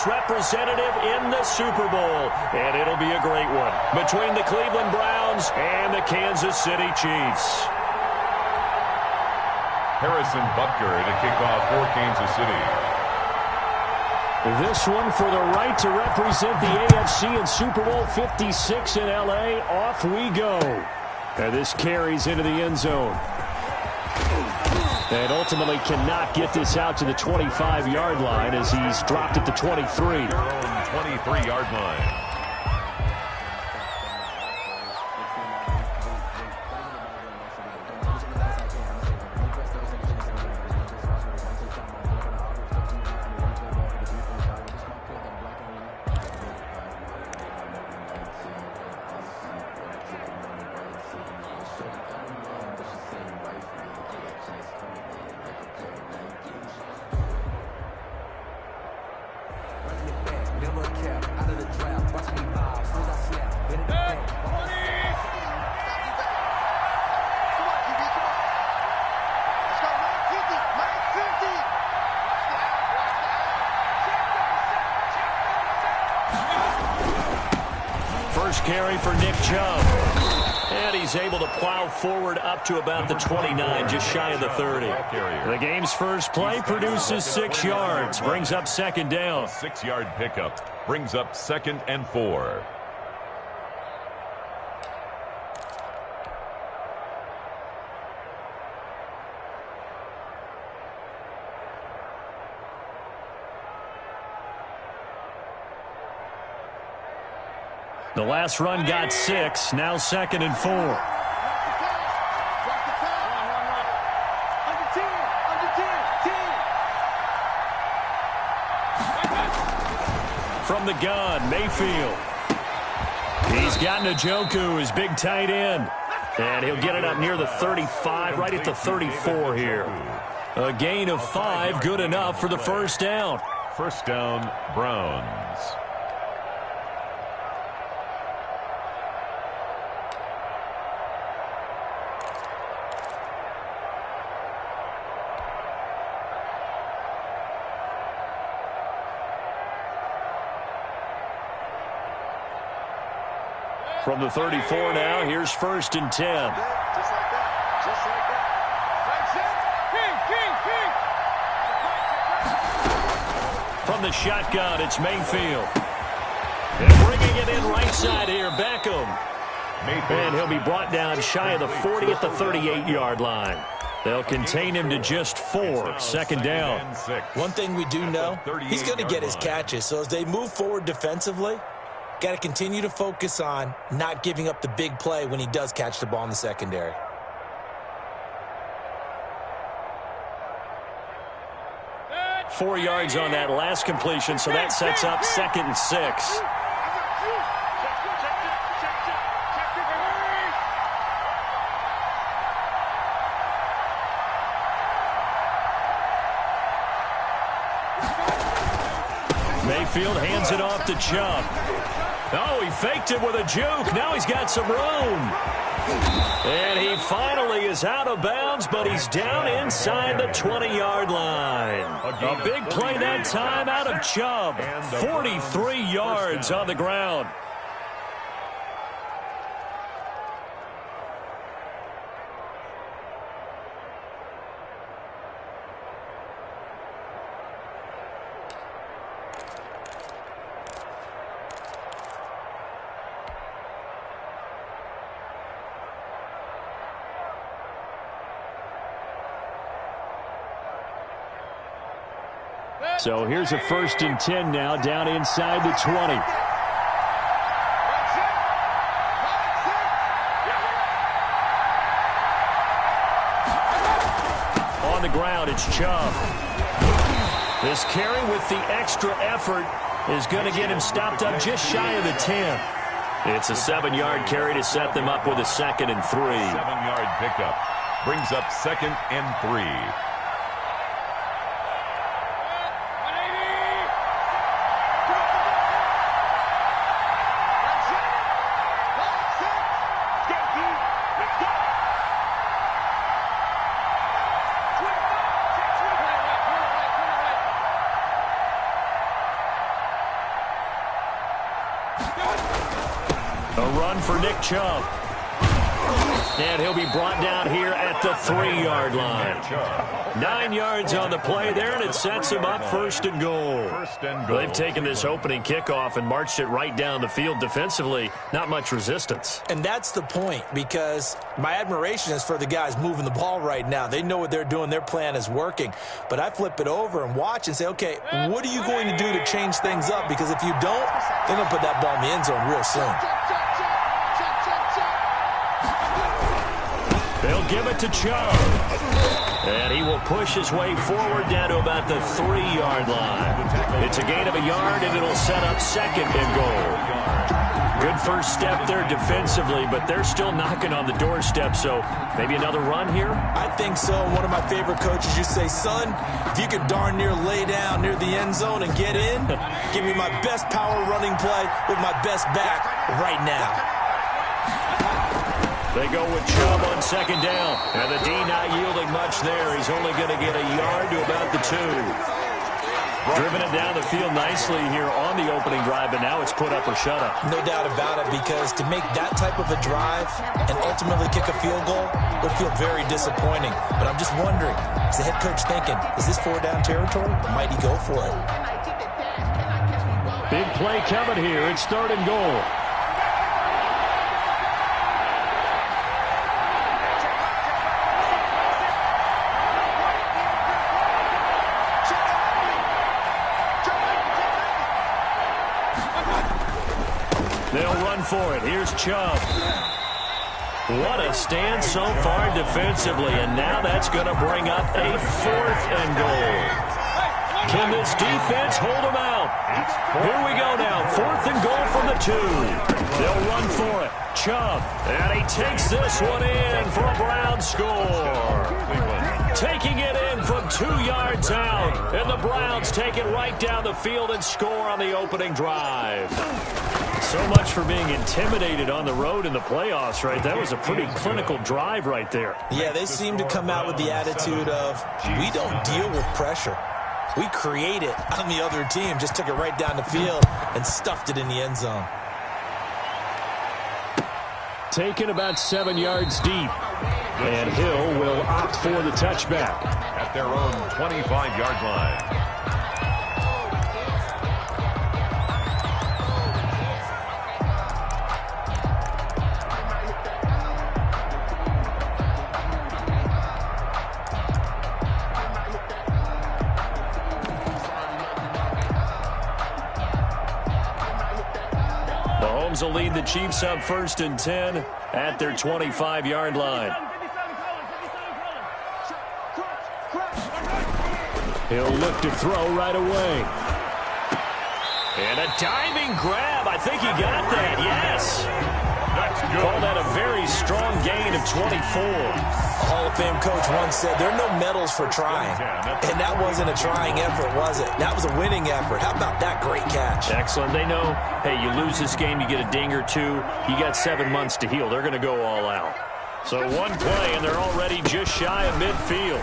Chiefs representative in the Super Bowl. And it'll be a great one between the Cleveland Browns and the Kansas City Chiefs. Harrison Butker to kick off for Kansas City. This one for the right to represent the AFC in Super Bowl 56 in L.A. Off we go. And this carries into the end zone. And ultimately cannot get this out to the 25-yard line as he's dropped at the 23. Their own 23-yard line. Carry for Nick Chubb. And he's able to plow forward up to about the 29, just shy of the 30. The game's first play produces 6 yards, brings up second down. 6-yard pickup brings up 2nd and 4. The last run got 6, now 2nd and 4. From the gun, Mayfield. He's got Njoku, his big tight end. And he'll get it up near the 35, right at the 34 here. A gain of 5, good enough for the first down. First down, Browns. From the 34 now, here's 1st and 10. Just like that. Just like that. From the shotgun, it's Mayfield. And bringing it in right side here, Beckham. And he'll be brought down shy of the 40 at the 38-yard line. They'll contain him to just 4, 2nd down. One thing we do know, he's going to get his catches. So as they move forward defensively, got to continue to focus on not giving up the big play when he does catch the ball in the secondary. Four yards on that last completion, so that sets up 2nd and 6. Mayfield hands it off to Chubb. Oh, he faked it with a juke. Now he's got some room. And he finally is out of bounds, but he's down inside the 20-yard line. A big play that time out of Chubb. 43 yards on the ground. So here's a 1st and 10 now, down inside the 20. On the ground, it's Chubb. This carry with the extra effort is going to get him stopped up just shy of the 10. It's a 7-yard carry to set them up with a 2nd and 3. 7-yard pickup brings up 2nd and 3. A run for Nick Chubb. And he'll be brought down here at the 3-yard line. 9 yards on the play there, and it sets him up first and goal. They've taken this opening kickoff and marched it right down the field defensively. Not much resistance. And that's the point, because my admiration is for the guys moving the ball right now. They know what they're doing. Their plan is working. But I flip it over and watch and say, okay, what are you going to do to change things up? Because if you don't, they're going to put that ball in the end zone real soon. They'll give it to Chubb. And he will push his way forward down to about the 3-yard line. It's a gain of a yard, and it'll set up second and goal. Good first step there defensively, but they're still knocking on the doorstep, so maybe another run here? I think so. One of my favorite coaches used to say, son, if you can darn near lay down near the end zone and get in, give me my best power running play with my best back right now. They go with Chubb on second down. And the D not yielding much there. He's only going to get a yard to about the 2. Driven it down the field nicely here on the opening drive, but now it's put up or shut up. No doubt about it, because to make that type of a drive and ultimately kick a field goal would feel very disappointing. But I'm just wondering, is the head coach thinking, is this 4-down territory, or might he go for it? Big play coming here. It's 3rd and goal. They'll run for it. Here's Chubb. What a stand so far defensively, and now that's going to bring up a 4th and goal. Can this defense hold them out? Here we go now. 4th and goal from the 2. They'll run for it. Chubb, and he takes this one in for a Brown score. Taking it in from 2 yards out, and the Browns take it right down the field and score on the opening drive. So much for being intimidated on the road in the playoffs, right? That was a pretty clinical drive right there. Yeah, they seem to come out with the attitude of, we don't deal with pressure. We create it on the other team. Just took it right down the field and stuffed it in the end zone. Taken about 7 yards deep. And Hill will opt for the touchback. At their own 25-yard line. Mahomes will lead the Chiefs up 1st and 10 at their 25-yard line. He'll look to throw right away. And a diving grab. I think he got that, yes. That's good. Call that a very strong gain of 24. A Hall of Fame coach once said, there are no medals for trying. And that wasn't a trying effort, was it? That was a winning effort. How about that great catch? Excellent. They know, hey, you lose this game, you get a ding or 2. You got 7 months to heal. They're going to go all out. So one play, and they're already just shy of midfield.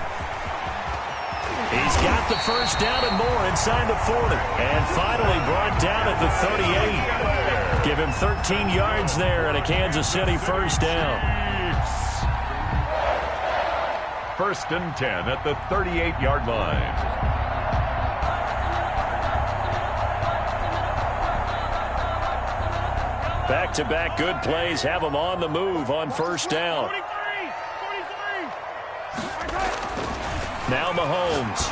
He's got the first down and more inside the 40. And finally brought down at the 38. Give him 13 yards there and a Kansas City first down. 1st and 10 at the 38-yard line. Back-to-back good plays have them on the move on first down. Now Mahomes.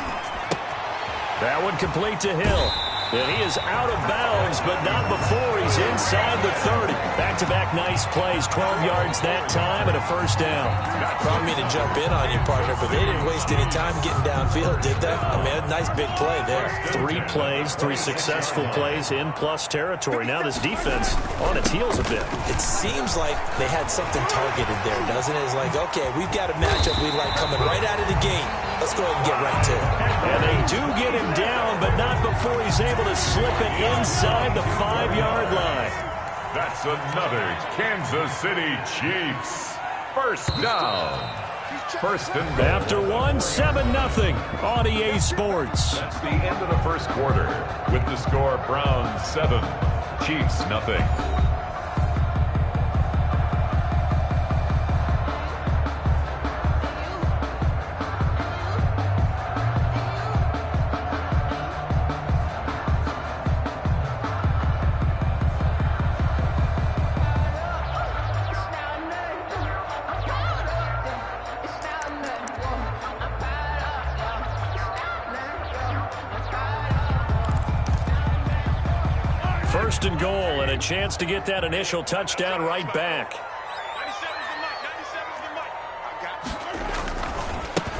That one complete to Hill. And he is out of bounds, but not before he's inside the 30. Back-to-back nice plays, 12 yards that time and a first down. Probably me to jump in on you, partner, but they didn't waste any time getting downfield, did they? I mean, a nice big play there. 3 plays, 3 successful plays in plus territory. Now this defense on its heels a bit. It seems like they had something targeted there, doesn't it? It's like, okay, we've got a matchup we like coming right out of the gate. Let's go ahead and get right to it. And they do get him down, but not before he's able to slip it inside the 5-yard line. That's another Kansas City Chiefs. First down. 1st and goal. After 7-0 on EA Sports. That's the end of the first quarter. With the score, Browns 7, Chiefs, nothing. First and goal, and a chance to get that initial touchdown right back.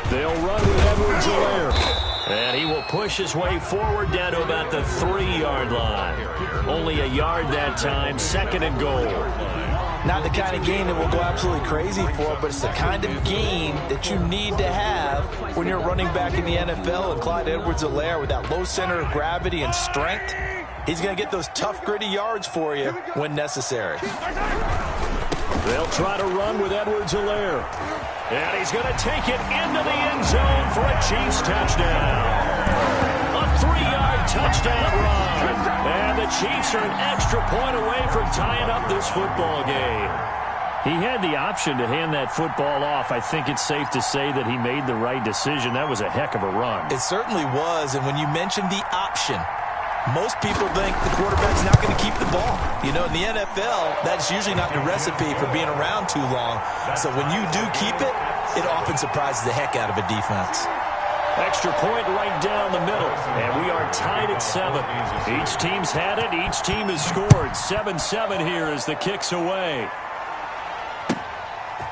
They'll run with Edwards-Helaire, and he will push his way forward down to about the 3-yard line. Only a yard that time, second and goal. Not the kind of game that we'll go absolutely crazy for, but it's the kind of game that you need to have when you're running back in the NFL. And Clyde Edwards-Helaire, with that low center of gravity and strength, he's going to get those tough, gritty yards for you when necessary. They'll try to run with Edwards-Helaire. And he's going to take it into the end zone for a Chiefs touchdown. A 3-yard touchdown run. And the Chiefs are an extra point away from tying up this football game. He had the option to hand that football off. I think it's safe to say that he made the right decision. That was a heck of a run. It certainly was. And when you mentioned the option, most people think the quarterback's not going to keep the ball. You know, in the NFL, that's usually not the recipe for being around too long. So when you do keep it, it often surprises the heck out of a defense. Extra point right down the middle, and we are tied at 7. Each team's had it. Each team has scored. 7-7 here as the kick's away.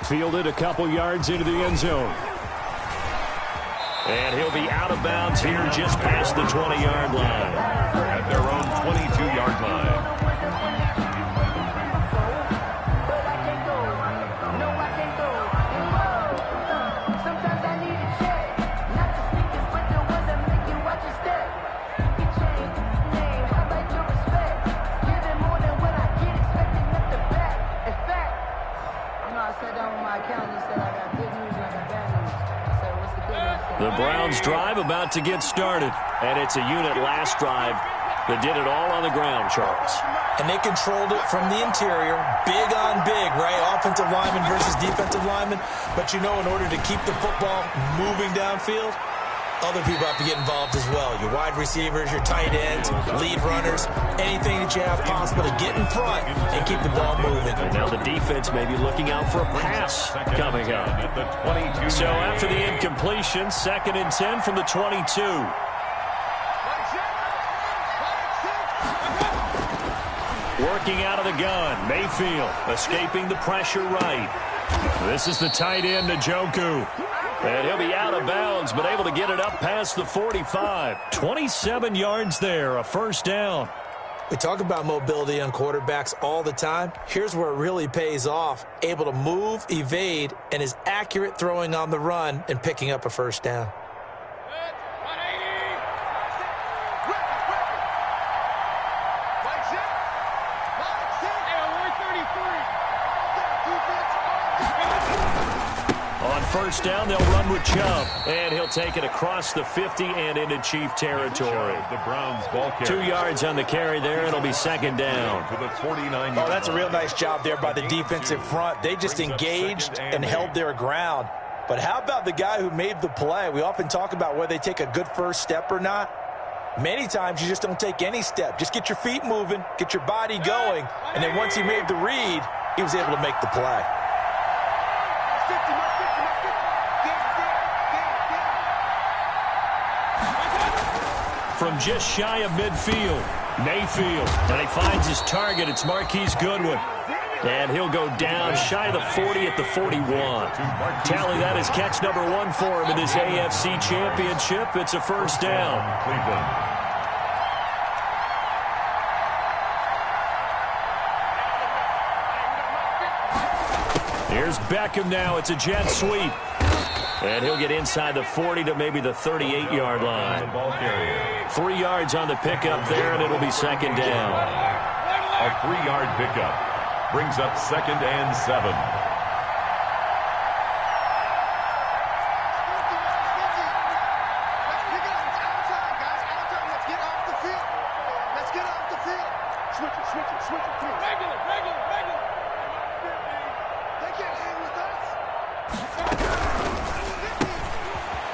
Fielded a couple yards into the end zone. And he'll be out of bounds here just past the 20-yard line. At their own 22-yard line. The Browns drive about to get started, and it's a unit last drive that did it all on the ground, Charles. And they controlled it from the interior, big on big, right? Offensive lineman versus defensive lineman. But you know, in order to keep the football moving downfield, other people have to get involved as well. Your wide receivers, your tight ends, lead runners, anything that you have possible to get in front and keep the ball moving. And now the defense may be looking out for a pass coming up. So after the incompletion, 2nd and 10 from the 22. Working out of the gun, Mayfield escaping the pressure right. This is the tight end, Njoku. And he'll be out of bounds, but able to get it up past the 45. 27 yards there, a first down. We talk about mobility on quarterbacks all the time. Here's where it really pays off. Able to move, evade, and is accurate throwing on the run and picking up a first down. First down, they'll run with Chubb, and he'll take it across the 50 and into Chief territory. The Browns ball carrier. 2 yards on the carry there. It'll be second down. To the 49. Oh, that's a real nice job there by the defensive front. They just engaged and held their ground. But how about the guy who made the play? We often talk about whether they take a good first step or not. Many times you just don't take any step. Just get your feet moving, get your body going, and then once he made the read, he was able to make the play. From just shy of midfield, Mayfield, and he finds his target. It's Marquise Goodwin. And he'll go down shy of the 40 at the 41. Tally that is catch number 1 for him in this AFC Championship. It's a first down. Cleveland. Here's Beckham now. It's a jet sweep. And he'll get inside the 40 to maybe the 38-yard line. 3 yards on the pickup there, and it'll be second down. A 3-yard pickup brings up 2nd and 7.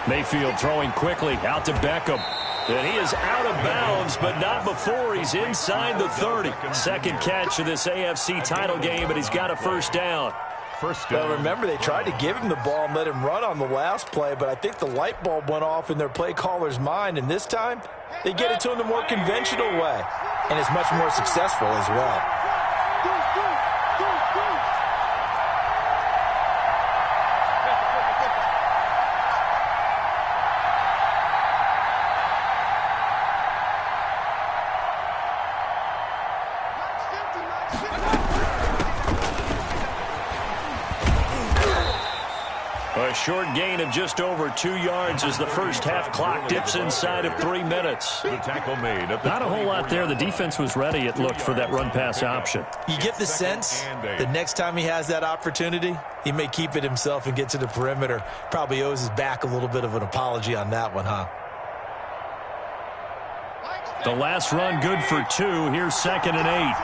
Mayfield throwing quickly out to Beckham. And he is out of bounds, but not before he's inside the 30. Second catch of this AFC title game, but he's got a first down. Well, remember, they tried to give him the ball and let him run on the last play, but I think the light bulb went off in their play caller's mind, and this time they get it to him the more conventional way, and it's much more successful as well. A short gain of just over 2 yards as the first half clock dips inside of 3 minutes. The tackle made at the Not a whole lot there. The defense was ready, it looked, for that run-pass option. You get the sense the next time he has that opportunity, he may keep it himself and get to the perimeter. Probably owes his back a little bit of an apology on that one, huh? The last run good for 2. Here's 2nd and 8.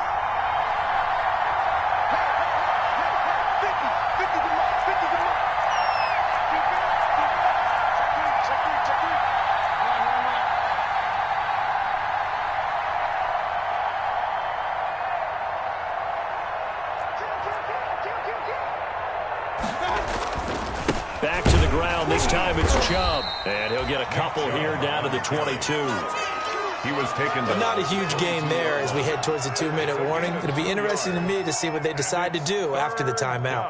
Back to the ground. This time it's Chubb. And he'll get a couple here down to the 22. He was taken But not a huge gain there as we head towards the 2-minute warning. It'll be interesting to me to see what they decide to do after the timeout.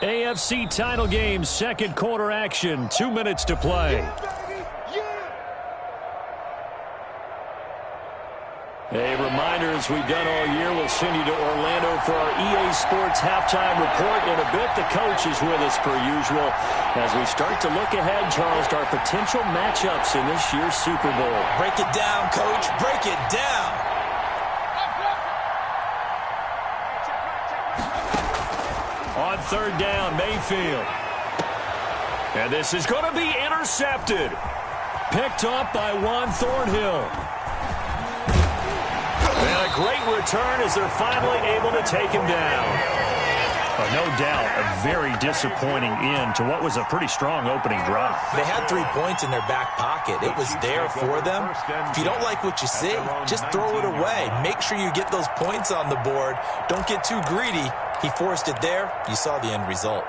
AFC title game, second quarter action. 2 minutes to play. A reminder, as we've done all year, we'll send you to Orlando for our EA Sports halftime report. In a bit, the coach is with us per usual as we start to look ahead, Charles, to our potential matchups in this year's Super Bowl. Break it down, Coach. Break it down. On third down, Mayfield. And this is going to be intercepted. Picked off by Juan Thornhill. And a great return as they're finally able to take him down. No doubt, a very disappointing end to what was a pretty strong opening drive. They had 3 points in their back pocket. It was there for them. If you don't like what you see, just throw it away. Make sure you get those points on the board. Don't get too greedy. He forced it there. You saw the end result.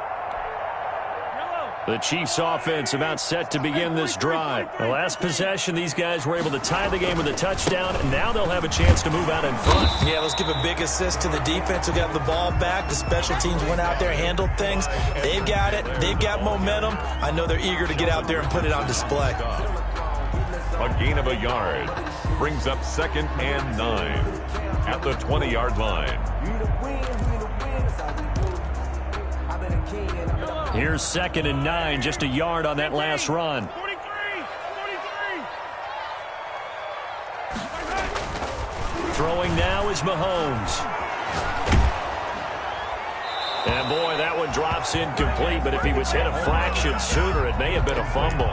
The Chiefs offense about set to begin this drive. The last possession, these guys were able to tie the game with a touchdown, and now they'll have a chance to move out in front. Yeah, let's give a big assist to the defense who got the ball back. The special teams went out there, handled things. They've got it. They've got momentum. I know they're eager to get out there and put it on display. A gain of a yard brings up 2nd and 9 at the 20-yard line. Here's 2nd and 9, just a yard on that last run. Throwing now is Mahomes. And boy, that one drops incomplete, but if he was hit a fraction sooner, it may have been a fumble.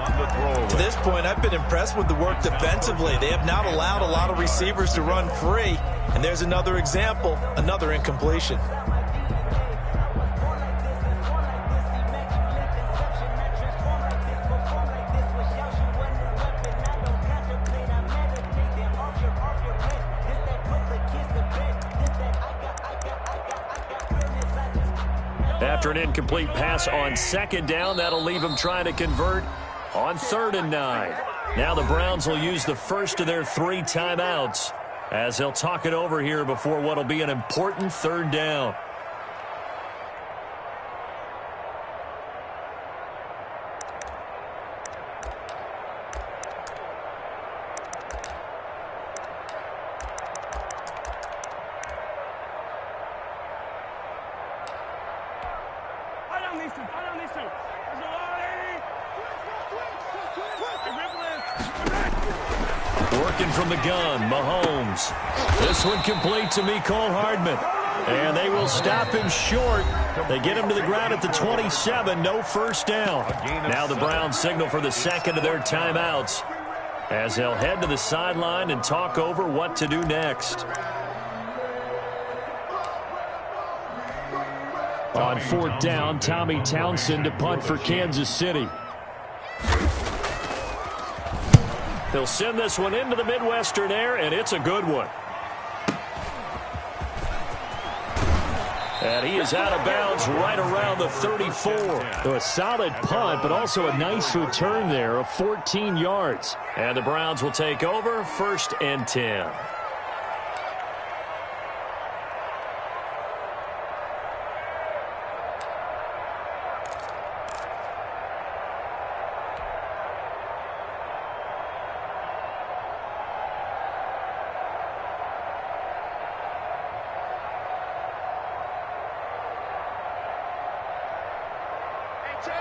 To this point, I've been impressed with the work defensively. They have not allowed a lot of receivers to run free. And there's another example, another incompletion. After an incomplete pass on 2nd down, that'll leave him trying to convert on 3rd and 9. Now the Browns will use the first of their 3 timeouts as they'll talk it over here before what'll be an important 3rd down. Working from the gun, Mahomes. This one complete to Mecole Hardman. And they will stop him short. They get him to the ground at the 27, no first down. Now the Browns signal for the second of their timeouts. as they'll head to the sideline and talk over what to do next. On 4th down, Tommy Townsend to punt for Kansas City. He'll send this one into the Midwestern air, and it's a good one. And he is out of bounds right around the 34. So a solid punt, but also a nice return there of 14 yards. And the Browns will take over 1st and 10.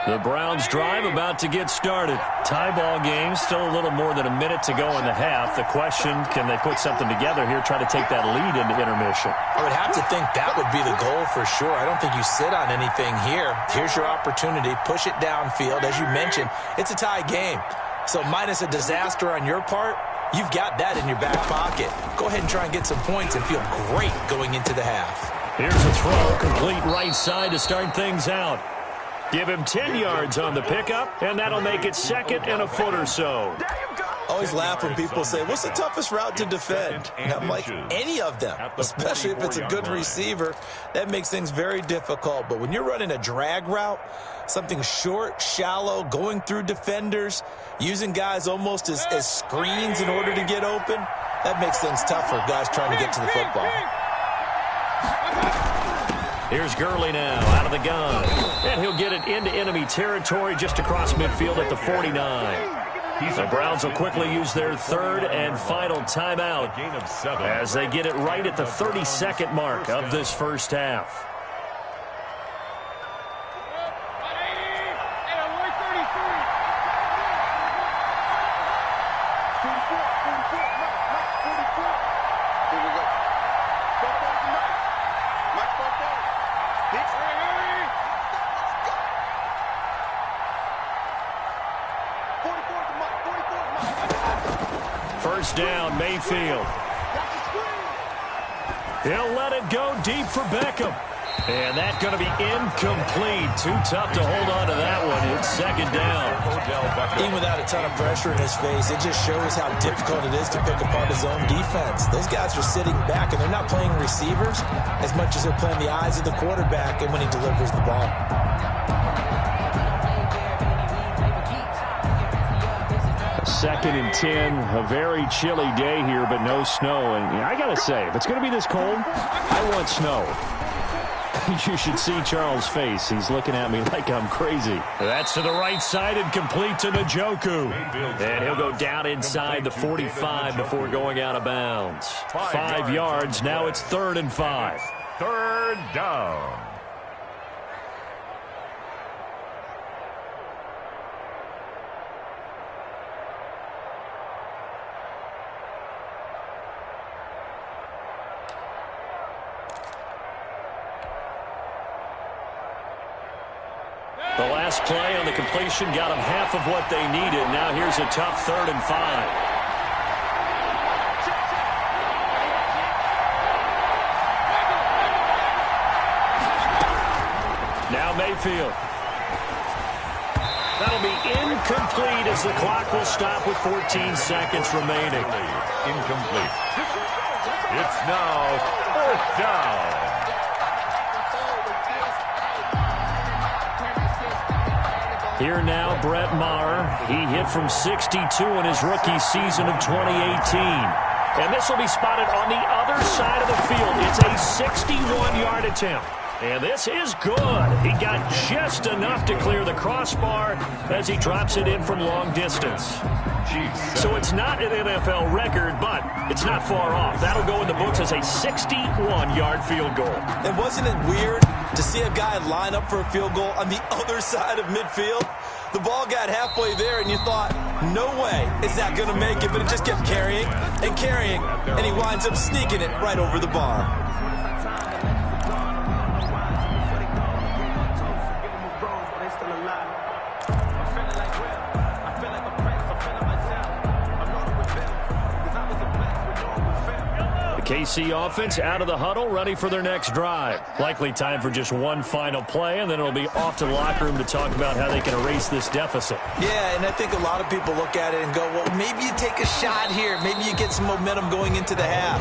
The Browns drive about to get started. Tie ball game, still a little more than a minute to go in the half. The question, can they put something together here, try to take that lead into intermission? I would have to think that would be the goal for sure. I don't think you sit on anything here. Here's your opportunity. Push it downfield. As you mentioned, it's a tie game. So minus a disaster on your part, you've got that in your back pocket. Go ahead and try and get some points and feel great going into the half. Here's a throw, complete right side to start things out. Give him 10 yards on the pickup, and that'll make it 2nd and a foot or so. Always laugh when people say, what's the toughest route to defend? And I'm like, any of them, especially if it's a good receiver. That makes things very difficult. But when you're running a drag route, something short, shallow, going through defenders, using guys almost as screens in order to get open, that makes things tough for guys trying to get to the football. Here's Gurley now, out of the gun. And he'll get it into enemy territory just across midfield at the 49. The Browns will quickly use their 3rd and final timeout as they get it right at the 32nd mark of this first half. First down, Mayfield. He'll let it go deep for Beckham. And that's going to be incomplete. Too tough to hold on to that one. It's 2nd down. Even without a ton of pressure in his face, it just shows how difficult it is to pick apart his own defense. Those guys are sitting back, and they're not playing receivers as much as they're playing the eyes of the quarterback and when he delivers the ball. 2nd and 10, a very chilly day here, but no snow. And I got to say, if it's going to be this cold, I want snow. You should see Charles' face. He's looking at me like I'm crazy. That's to the right side and complete to Njoku. And he'll go down inside the 45 before going out of bounds. 5 yards. Now it's 3rd and 5. 3rd down. The last play on the completion got them half of what they needed. Now here's a tough 3rd and 5. Now Mayfield. That'll be incomplete as the clock will stop with 14 seconds remaining. Incomplete. It's now 4th down. Here now, Brett Maher. He hit from 62 in his rookie season of 2018. And this will be spotted on the other side of the field. It's a 61-yard attempt. And this is good. He got just enough to clear the crossbar as he drops it in from long distance. So it's not an NFL record, but it's not far off. That'll go in the books as a 61-yard field goal. And wasn't it weird to see a guy line up for a field goal on the other side of midfield? The ball got halfway there, and you thought, no way is that going to make it, but it just kept carrying, and he winds up sneaking it right over the bar. KC offense out of the huddle, ready for their next drive. Likely time for just one final play, and then it'll be off to the locker room to talk about how they can erase this deficit. Yeah, and I think a lot of people look at it and go, well, maybe you take a shot here. Maybe you get some momentum going into the half.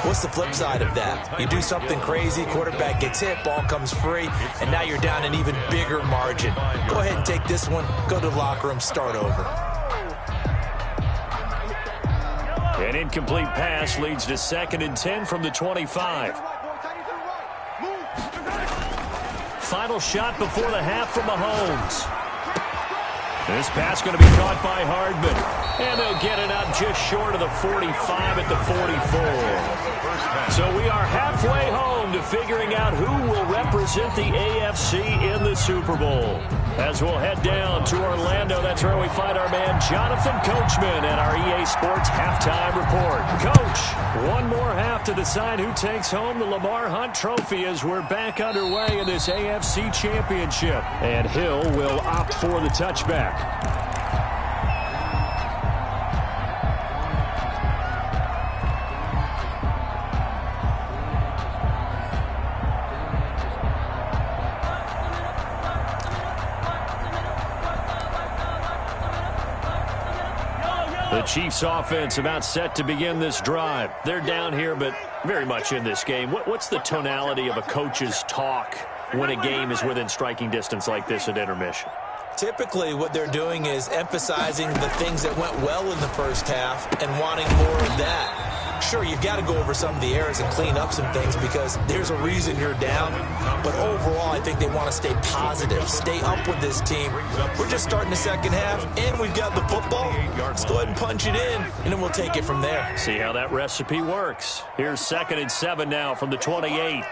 What's the flip side of that? You do something crazy, quarterback gets hit, ball comes free, and now you're down an even bigger margin. Go ahead and take this one, go to the locker room, start over. An incomplete pass leads to 2nd and 10 from the 25. Final shot before the half from Mahomes. This pass going to be caught by Hardman. And they'll get it up just short of the 45 at the 44. So we are halfway home to figuring out who will represent the AFC in the Super Bowl. As we'll head down to Orlando, that's where we find our man Jonathan Coachman at our EA Sports Halftime Report. Coach, one more half to decide who takes home the Lamar Hunt Trophy as we're back underway in this AFC Championship. And Hill will opt for the touchback. The Chiefs offense about set to begin this drive. They're down here, but very much in this game. What's the tonality of a coach's talk when a game is within striking distance like this at intermission? Typically, what they're doing is emphasizing the things that went well in the first half and wanting more of that. Sure, you've got to go over some of the errors and clean up some things because there's a reason you're down. But overall, I think they want to stay positive, stay up with this team. We're just starting the second half, and we've got the football. Let's go ahead and punch it in, and then we'll take it from there. See how that recipe works. Here's 2nd and 7 now from the 28.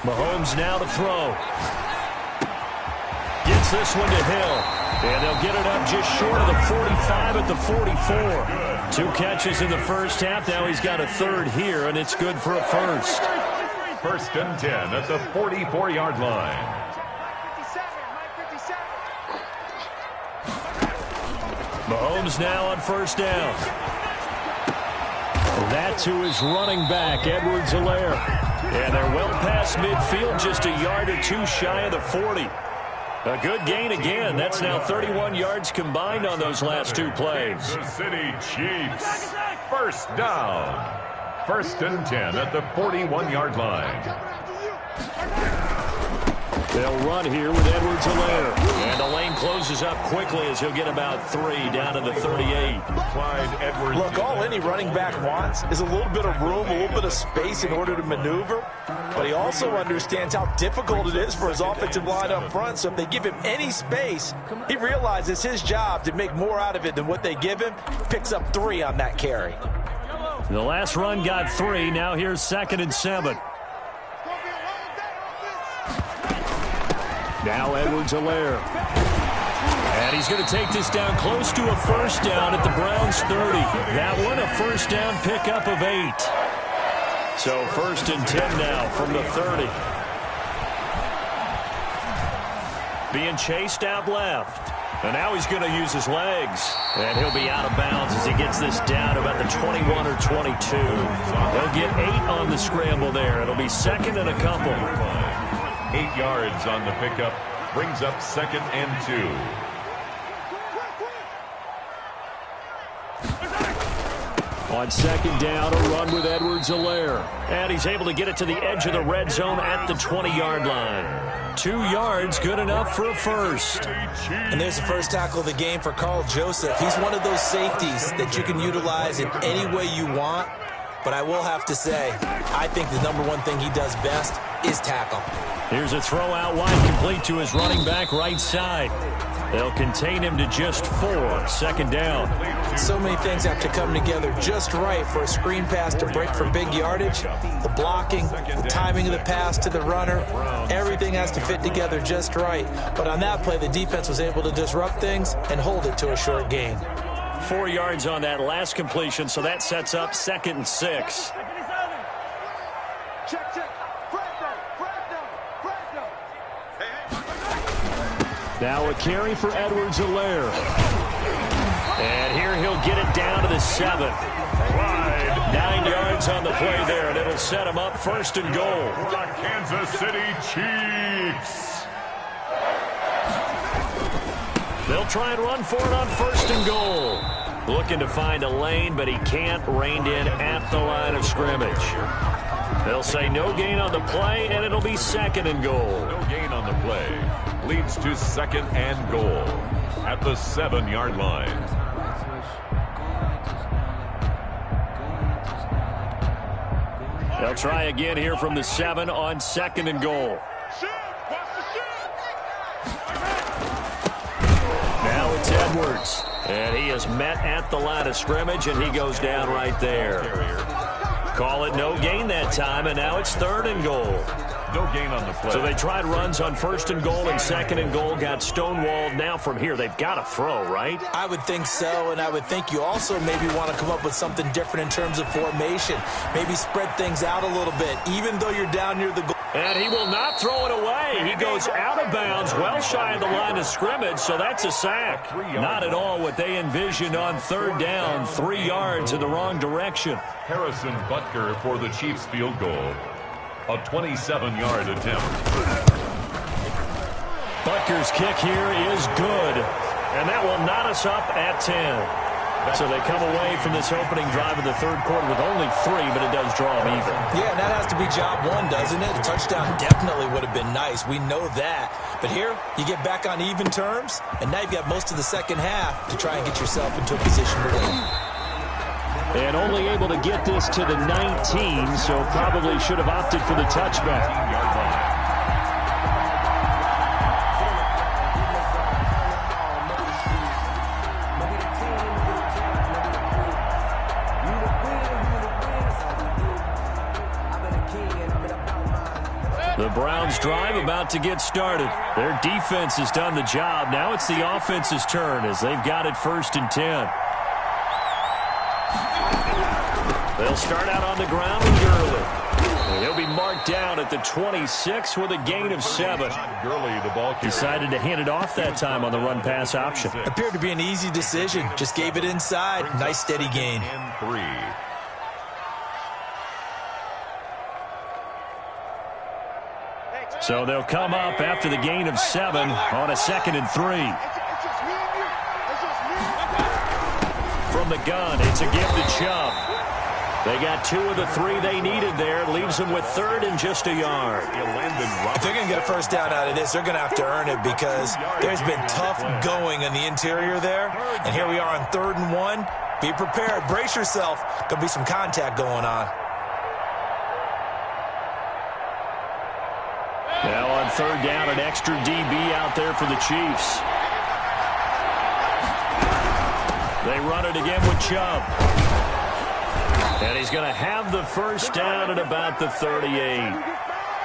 Mahomes now to throw. Gets this one to Hill. And they'll get it up just short of the 45 at the 44. 2 catches in the first half. Now he's got a third here, and it's good for a first. 1st and 10 at the 44-yard line. Mahomes now on 1st down. That to his running back, Edwards-Helaire. And they're well past midfield, just a yard or 2 shy of the 40. A good gain again. That's now 31 yards combined on those last 2 plays. The City Chiefs. 1st down. 1st and 10 at the 41-yard line. They'll run here with Edwards-Helaire. And the lane closes up quickly as he'll get about 3 down to the 38. Clyde Edwards. Look, all any running back wants is a little bit of room, a little bit of space in order to maneuver. But he also understands how difficult it is for his offensive line up front. So if they give him any space, he realizes his job to make more out of it than what they give him. Picks up 3 on that carry. The last run got 3. Now here's 2nd and 7. Now Edwards-Helaire. And he's going to take this down close to a 1st down at the Browns' 30. That one, a 1st down pickup of 8. So 1st and 10 now from the 30. Being chased out left. And now he's going to use his legs. And he'll be out of bounds as he gets this down to about the 21 or 22. He'll get 8 on the scramble there. It'll be 2nd and a couple. 8 yards on the pickup. Brings up 2nd and 2. On 2nd down, a run with Edwards-Helaire. And he's able to get it to the edge of the red zone at the 20-yard line. 2 yards, good enough for a first. And there's the first tackle of the game for Carl Joseph. He's one of those safeties that you can utilize in any way you want. But I will have to say, I think the #1 thing he does best is tackle. Here's a throw out wide, complete to his running back right side. They'll contain him to just 4. 2nd down. So many things have to come together just right for a screen pass to break for big yardage. The blocking, the timing of the pass to the runner, everything has to fit together just right. But on that play, the defense was able to disrupt things and hold it to a short gain. 4 yards on that last completion, so that sets up 2nd and 6. Now a carry for Edwards-Helaire. And here he'll get it down to the the 7. 9 yards on the play there, and it'll set him up 1st and goal. For the Kansas City Chiefs. They'll try and run for it on 1st and goal. Looking to find a lane, but he can't. Reined in at the line of scrimmage. They'll say no gain on the play, and it'll be 2nd and goal. No gain on the play. Leads to 2nd and goal at the 7-yard line. They'll try again here from the 7 on 2nd and goal. Now it's Edwards. And he is met at the line of scrimmage, and he goes down right there. Call it no gain that time, and now it's 3rd and goal. No gain on the play. So they tried runs on 1st and goal and 2nd and goal, got stonewalled. Now from here, they've got to throw, right? I would think so, and I would think you also maybe want to come up with something different in terms of formation. Maybe spread things out a little bit, even though you're down near the goal. And he will not throw it away. He goes out of bounds, well shy of the line of scrimmage, so that's a sack. Not at all what they envisioned on 3rd down, 3 yards in the wrong direction. Harrison Butker for the Chiefs field goal. A 27-yard attempt. Butker's kick here is good, and that will knot us up at 10. So they come away from this opening drive of the 3rd quarter with only 3, but it does draw them even. Yeah, and that has to be job 1, doesn't it? A touchdown definitely would have been nice. We know that. But here, you get back on even terms, and now you've got most of the second half to try and get yourself into a position to win. And only able to get this to the 19, so probably should have opted for the touchback. The Browns drive about to get started. Their defense has done the job. Now it's the offense's turn as they've got it 1st and 10. They'll start out on the ground with Gurley. And he'll be marked down at the 26 with a gain of 7. Gurley, the ball carrier. Decided to hand it off that time on the run-pass option. Appeared to be an easy decision. Just gave it inside. Nice steady gain. And 3. So they'll come up after the gain of 7 on a 2nd and 3. From the gun, it's a give to Chubb. They got 2 of the 3 they needed there. Leaves them with 3rd and just a yard. If they're going to get a 1st down out of this, they're going to have to earn it because there's been tough going in the interior there. And here we are on 3rd and 1. Be prepared. Brace yourself. There'll be some contact going on. Now on 3rd down, an extra DB out there for the Chiefs. They run it again with Chubb. And he's going to have the 1st down at about the 38.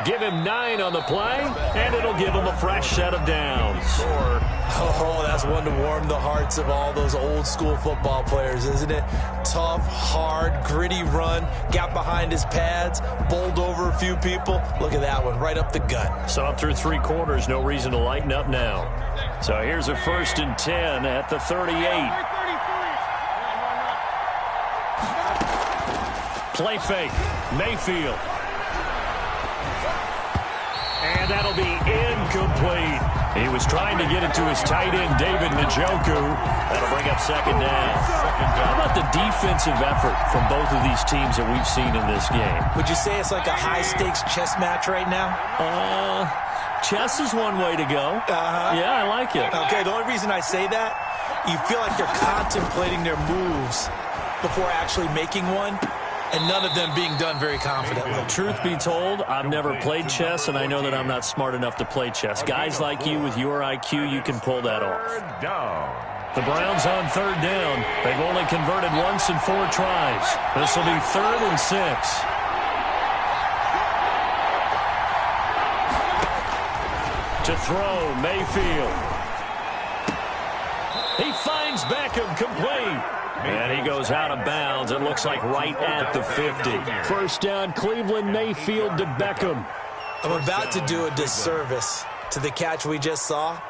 Give him 9 on the play, and it'll give him a fresh set of downs. Oh, that's one to warm the hearts of all those old school football players, isn't it? Tough, hard, gritty run, got behind his pads, bowled over a few people. Look at that one, right up the gut. So up through 3 quarters, no reason to lighten up now. So here's a 1st and 10 at the 38. Play fake, Mayfield. And that'll be incomplete. He was trying to get it to his tight end, David Njoku. That'll bring up 2nd down. How about the defensive effort from both of these teams that we've seen in this game? Would you say it's like a high-stakes chess match right now? Chess is one way to go. Yeah, I like it. Okay, the only reason I say that, you feel like they're contemplating their moves before actually making one, and none of them being done very confidently. Truth be told, I've never played chess, and I know that I'm not smart enough to play chess. Guys like you with your IQ, you can pull that off. The Browns on 3rd down. They've only converted once in 4 tries. This will be 3rd and 6. To throw, Mayfield. He finds Beckham complete. And he goes out of bounds. It looks like right at the 50. 1st down, Cleveland, Mayfield to Beckham. I'm about to do a disservice to the catch we just saw.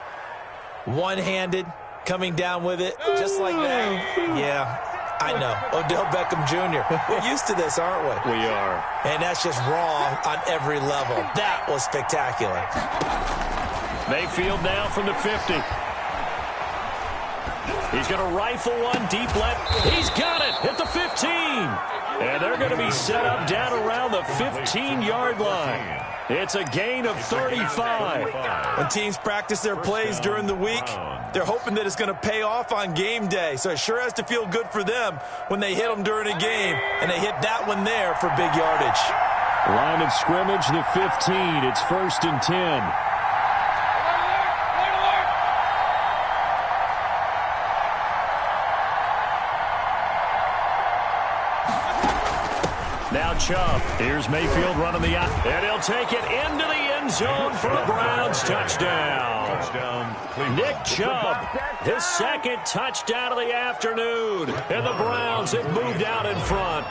One-handed, coming down with it, just like that. Yeah, I know. Odell Beckham Jr. We're used to this, aren't we? We are. And that's just wrong on every level. That was spectacular. Mayfield now from the 50. He's going to rifle one deep left. He's got it at the 15. And they're going to be set up down around the 15-yard line. It's a gain of 35. When teams practice their plays during the week, they're hoping that it's going to pay off on game day. So it sure has to feel good for them when they hit them during a game, and they hit that one there for big yardage. Line of scrimmage, the 15. It's 1st and 10. Now Chubb. Here's Mayfield running the out. And he'll take it into the end zone for a Browns touchdown. Nick Chubb, his second touchdown of the afternoon. And the Browns have moved out in front.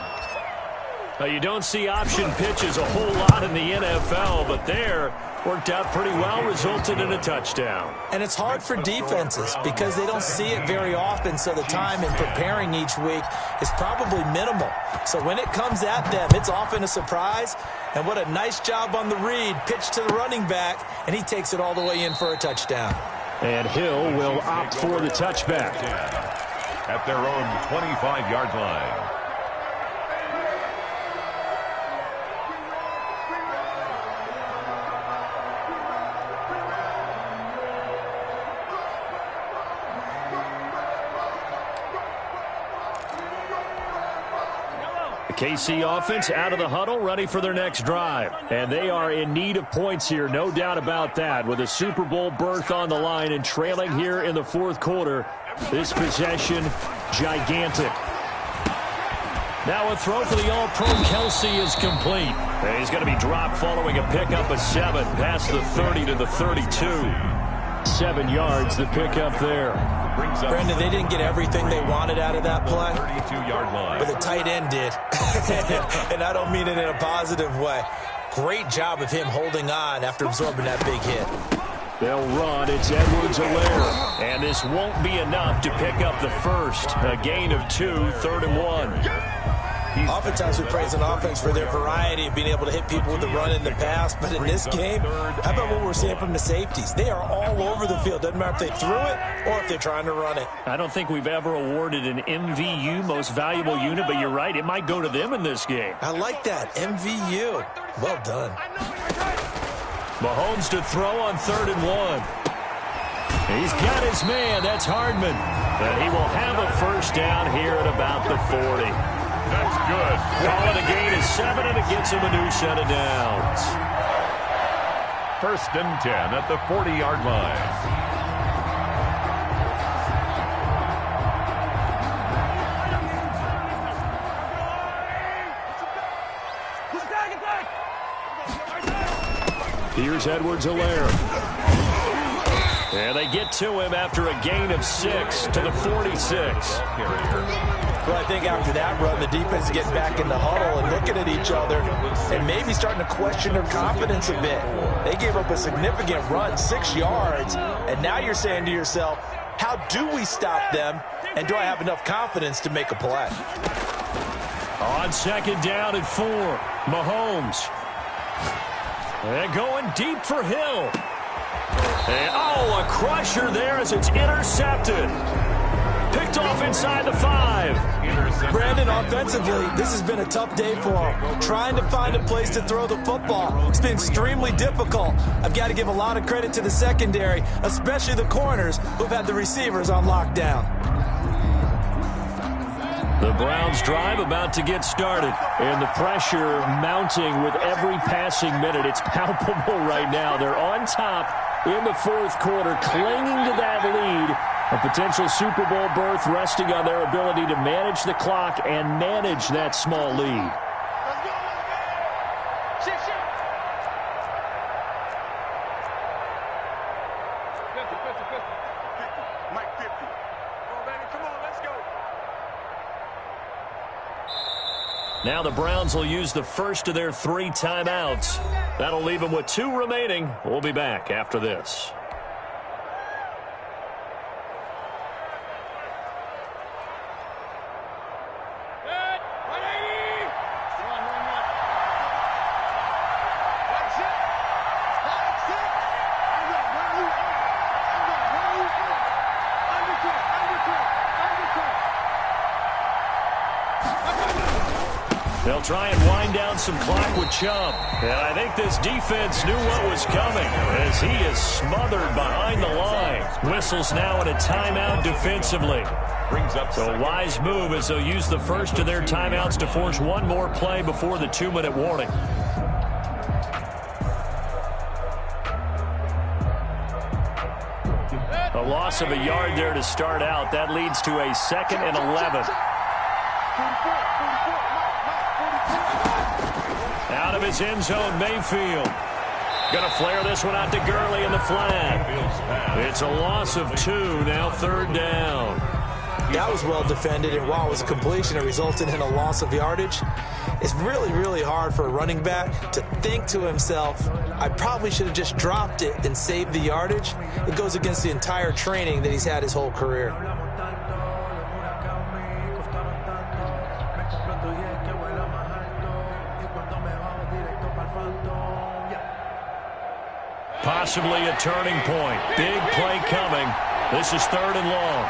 Now, you don't see option pitches a whole lot in the NFL, but there worked out pretty well, resulted in a touchdown. And it's hard for defenses because they don't see it very often, so the time in preparing each week is probably minimal. So when it comes at them, it's often a surprise. And what a nice job on the read. Pitch to the running back, and he takes it all the way in for a touchdown. And Hill will opt for the touchback. At their own 25-yard line. KC offense out of the huddle, ready for their next drive. And they are in need of points here, no doubt about that. With a Super Bowl berth on the line and trailing here in the fourth quarter, this possession, gigantic. Now a throw for the All-Pro Kelce is complete. And he's going to be dropped following a pickup of 7 past the 30 to the 32. 7 yards, the pickup there. Brandon, they didn't get everything they wanted out of that play, 32-yard line. but the tight end did. And I don't mean it in a positive way. Great job of him holding on after absorbing that big hit. They'll run. It's Edwards-Helaire. And this won't be enough to pick up the first. A gain of 2, 3rd and 1. Oftentimes we praise an offense for their variety of being able to hit people with the run in the pass. But in this game, how about what we're seeing from the safeties? They are all over the field. Doesn't matter if they threw it or if they're trying to run it. I don't think we've ever awarded an MVU, most valuable unit, but you're right. It might go to them in this game. I like that. MVU. Well done. Mahomes to throw on 3rd and 1. He's got his man. That's Hardman. And he will have a first down here at about the 40. That's good. Call it a gain of 7, and it gets him a new set of downs. 1st and 10 at the 40-yard line. Here's Edwards-Helaire. And they get to him after a gain of 6 to the 46. Well, I think after that run, the defense is getting back in the huddle and looking at each other and maybe starting to question their confidence a bit. They gave up a significant run, 6 yards, and now you're saying to yourself, how do we stop them, and do I have enough confidence to make a play? On 2nd down and 4, Mahomes. And going deep for Hill. And, a crusher there as it's intercepted. Picked off inside the 5. Brandon, offensively, this has been a tough day for him. Trying to find a place to throw the football. It's been extremely difficult. I've got to give a lot of credit to the secondary, especially the corners who've had the receivers on lockdown. The Browns drive about to get started, and the pressure mounting with every passing minute. It's palpable right now. They're on top in the fourth quarter, clinging to that lead. A potential Super Bowl berth resting on their ability to manage the clock and manage that small lead. Now the Browns will use the first of their 3 timeouts. That'll leave them with 2 remaining. We'll be back after this. They'll try and wind down some clock with Chubb. And I think this defense knew what was coming as he is smothered behind the line. Whistles now in a timeout defensively. Brings up So a wise move as they'll use the first of their timeouts to force one more play before the 2-minute warning. A loss of a yard there to start out. That leads to a 2nd and 11. Out of his end zone, Mayfield. Going to flare this one out to Gurley in the flat. It's a loss of 2, now 3rd down. That was well defended, and while it was a completion, it resulted in a loss of yardage. It's really, really hard for a running back to think to himself, I probably should have just dropped it and saved the yardage. It goes against the entire training that he's had his whole career. Possibly a turning point. Big play coming. This is 3rd and long.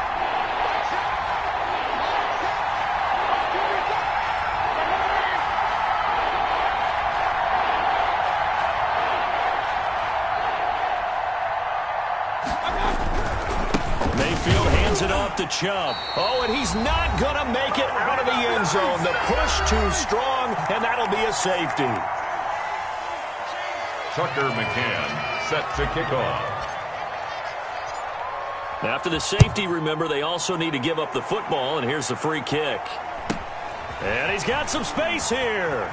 Mayfield hands it off to Chubb. Oh, and he's not going to make it out of the end zone. The push too strong, and that'll be a safety. Tucker McCann set to kick off. After the safety, remember, they also need to give up the football, and here's the free kick. And he's got some space here.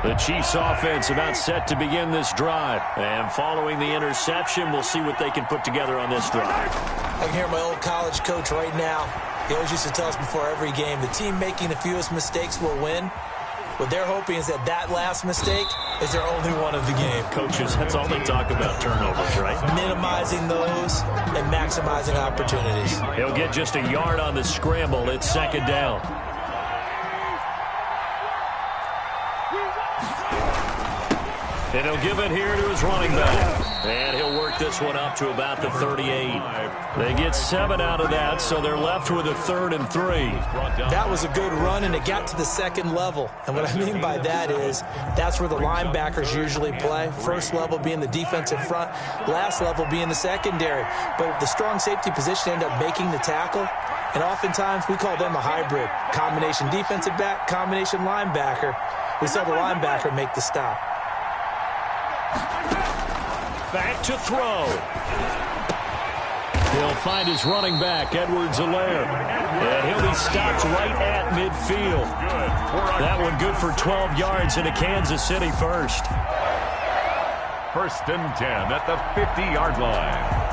The Chiefs offense about set to begin this drive. And following the interception, we'll see what they can put together on this drive. I can hear my old college coach right now. He always used to tell us before every game, the team making the fewest mistakes will win. What they're hoping is that that last mistake is their only one of the game. Coaches, that's all they talk about, turnovers, right? Minimizing those and maximizing opportunities. He'll get just a yard on the scramble. It's 2nd down. And he'll give it here to his running back. And he'll work this one up to about the 38. They get 7 out of that, so they're left with a 3rd and 3. That was a good run, and it got to the 2nd level. And what I mean by that is that's where the linebackers usually play. First level being the defensive front, last level being the secondary. But the strong safety position ended up making the tackle. And oftentimes we call them a hybrid. Combination defensive back, combination linebacker. We saw the linebacker make the stop. Back to throw. He'll find his running back, Edwards-Helaire. And he'll be stopped right at midfield. That one good for 12 yards into Kansas City first. 1st and 10 at the 50-yard line.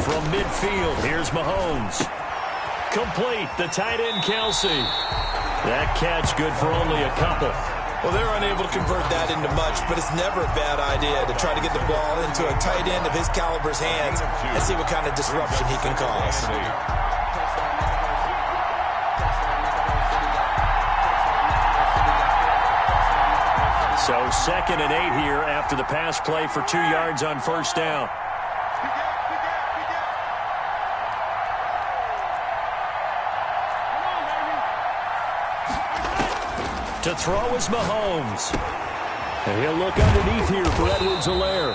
From midfield, here's Mahomes. Complete, the tight end, Kelsey. That catch good for only a couple. Well, they're unable to convert that into much, but it's never a bad idea to try to get the ball into a tight end of his caliber's hands and see what kind of disruption he can cause. So 2nd and 8 here after the pass play for 2 yards on 1st down. To throw is Mahomes. And he'll look underneath here for Edwards-Helaire.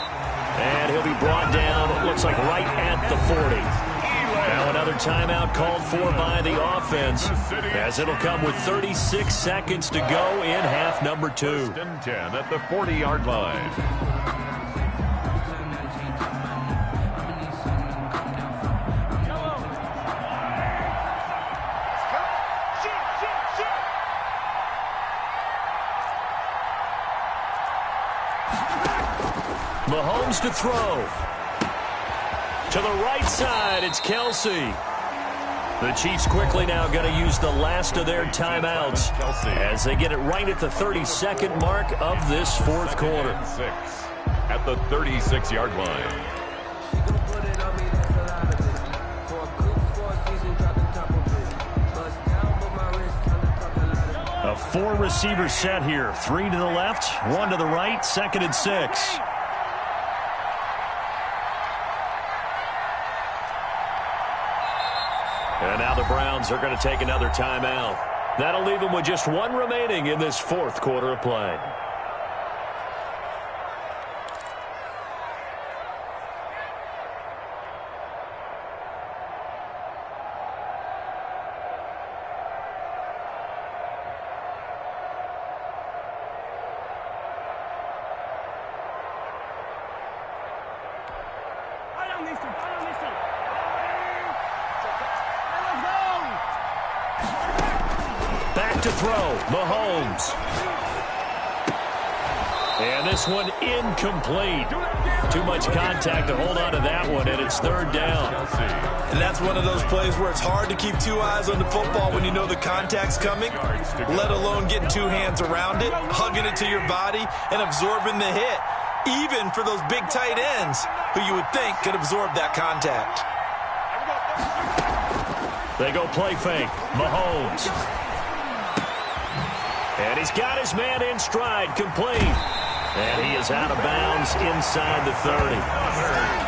And he'll be brought down, it looks like right at the 40. Now another timeout called for by the offense, as it'll come with 36 seconds to go in half number 2. 1st and 10 at the 40-yard line. Mahomes to throw. To the right side, it's Kelsey. The Chiefs quickly now going to use the last of their timeouts as they get it right at the 32nd mark of this fourth quarter. At the 36-yard line. A four-receiver set here. 3 to the left, 1 to the right, 2nd and 6. And now the Browns are going to take another timeout. That'll leave them with just 1 remaining in this fourth quarter of play. Back to throw, Mahomes. And this one incomplete. Too much contact to hold on to that one, and it's 3rd down. And that's one of those plays where it's hard to keep 2 eyes on the football when you know the contact's coming, let alone getting 2 hands around it, hugging it to your body, and absorbing the hit, even for those big tight ends who you would think could absorb that contact. They go play fake. Mahomes. And he's got his man in stride, complete. And he is out of bounds inside the 30.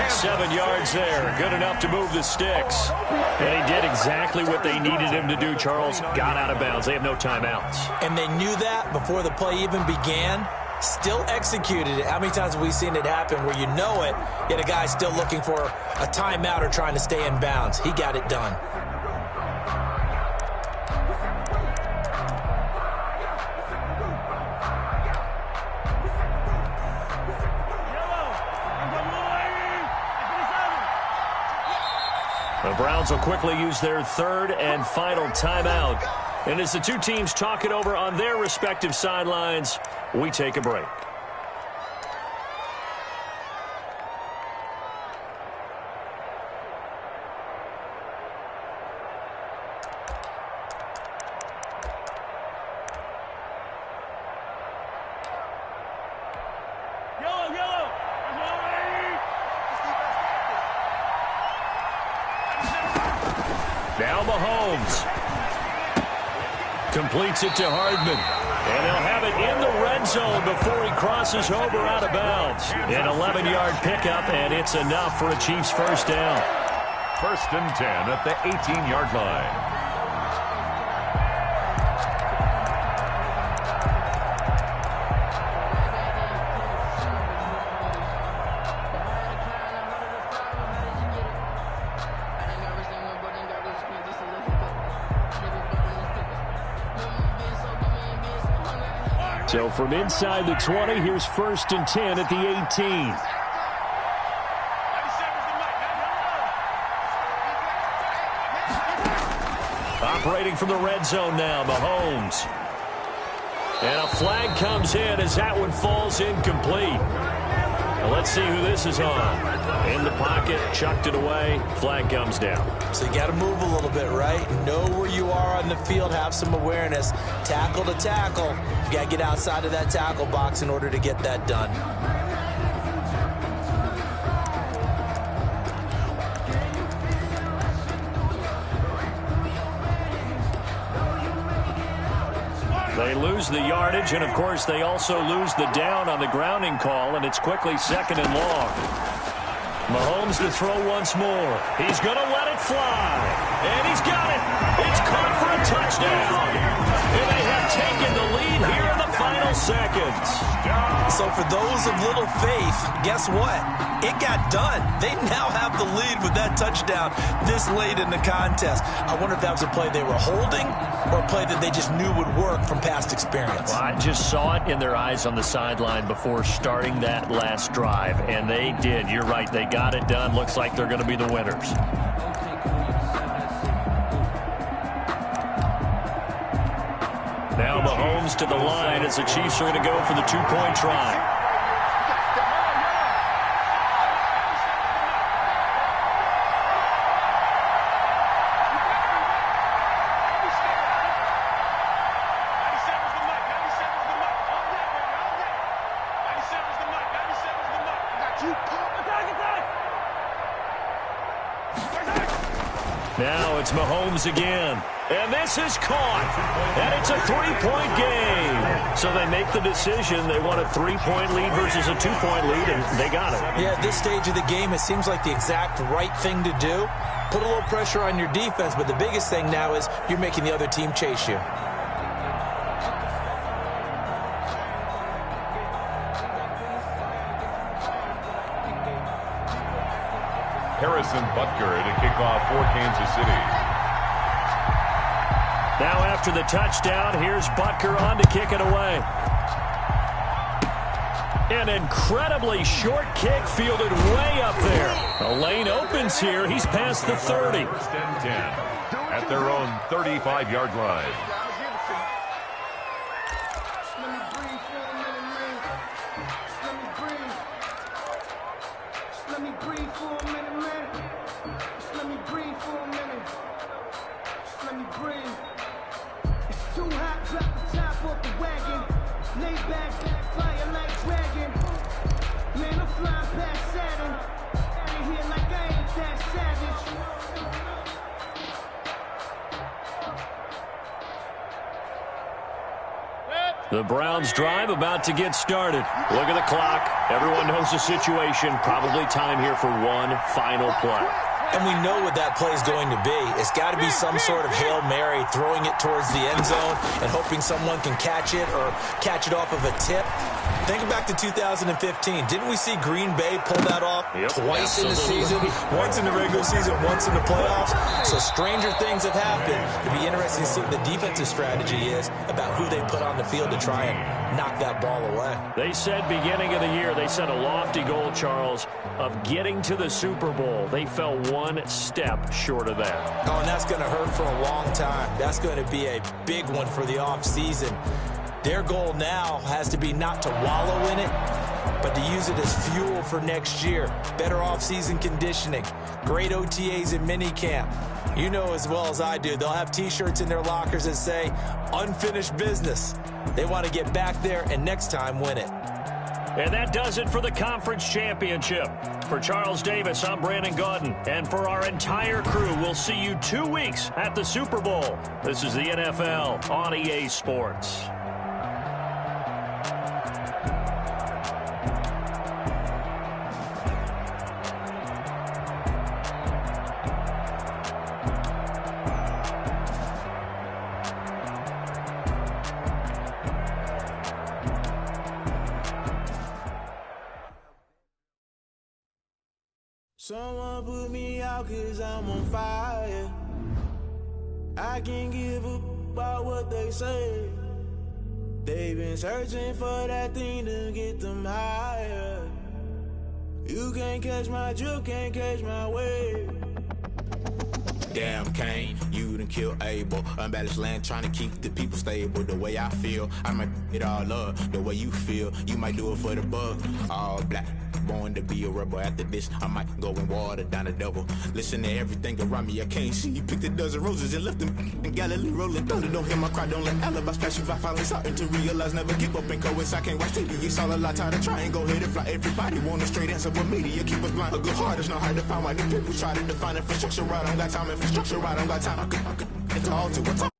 7 yards there, good enough to move the sticks. And he did exactly what they needed him to do, Charles. Got out of bounds. They have no timeouts. And they knew that before the play even began. Still executed it. How many times have we seen it happen where you know it, yet a guy's still looking for a timeout or trying to stay in bounds? He got it done. The Browns will quickly use their 3rd and final timeout. And as the 2 teams talk it over on their respective sidelines, we take a break. Now Mahomes completes it to Hardman. And they'll have it in the red zone before he crosses over out of bounds. An 11-yard pickup, and it's enough for a Chiefs first down. 1st and 10 at the 18-yard line. So from inside the 20, here's 1st and 10 at the 18. Operating from the red zone now, Mahomes. And a flag comes in as that one falls incomplete. Now let's see who this is on. In the pocket, chucked it away, flag comes down. So you got to move a little bit, right? Know where you are on the field, have some awareness. Tackle to tackle. You got to get outside of that tackle box in order to get that done. They lose the yardage, and of course they also lose the down on the grounding call, and it's quickly 2nd and long. Mahomes to throw once more. He's going to let it fly. And he's got it. It's caught for a touchdown. And they have taken the lead here in the final seconds. So for those of little faith, guess what? It got done. They now have the lead with that touchdown this late in the contest. I wonder if that was a play they were holding or a play that they just knew would work from past experience. Well, I just saw it in their eyes on the sideline before starting that last drive, and they did. You're right. They got it done. Looks like they're going to be the winners. Now Mahomes to the line as the Chiefs are going to go for the 2-point try. Now it's Mahomes again. And this is caught. And it's a three-point game. So they make the decision. They want a three-point lead versus a two-point lead, and they got it. Yeah, at this stage of the game, it seems like the exact right thing to do. Put a little pressure on your defense, but the biggest thing now is you're making the other team chase you. Harrison Butker to kick off for Kansas City. Now after the touchdown, here's Butker on to kick it away. An incredibly short kick fielded way up there. The lane opens here. He's past the 30. First and 10 at their own 35-yard line. The Browns drive about to get started. Look at the clock. Everyone knows the situation. Probably time here for one final play. And we know what that play is going to be. It's got to be some sort of Hail Mary, throwing it towards the end zone and hoping someone can catch it or catch it off of a tip. Think back to 2015. Didn't we see Green Bay pull that off twice in the season? Once in the regular season, once in the playoffs. So stranger things have happened. It'd be interesting to see what the defensive strategy is about who they put on the field to try and knock that ball away. They said beginning of the year, they set a lofty goal, Charles, of getting to the Super Bowl. They fell one step short of that. Oh, and that's going to hurt for a long time. That's going to be a big one for the offseason. Their goal now has to be not to wallow in it, but to use it as fuel for next year. Better offseason conditioning, great OTAs and minicamp. You know as well as I do, they'll have T-shirts in their lockers that say, unfinished business. They want to get back there and next time win it. And that does it for the conference championship. For Charles Davis, I'm Brandon Gaudin. And for our entire crew, we'll see you 2 weeks at the Super Bowl. This is the NFL on EA Sports. Someone put me out 'cause I'm on fire. I can't give a about what they say. They've been searching for that thing to get them higher. You can't catch my drift, can't catch my wave. Damn, Kane, you done killed Abel. Unbalanced land, trying to keep the people stable. The way I feel, I might it all up. The way you feel, you might do it for the bug. All black, born to be a rebel. After this, I might go and water down the devil. Listen to everything around me, I can't see. Picked a dozen roses and left them in Galilee rolling thunder. Don't hear my cry, don't let alibis pass you. I finally starting to realize, never give up and coexist. I can't watch TV, it's all a lot. Time to try and go hit it fly. Everybody want a straight answer, but media keep us blind. A good heart is not hard to find. Why the people try to define infrastructure right? I don't got time, infrastructure right? I don't got time. I could talk to what's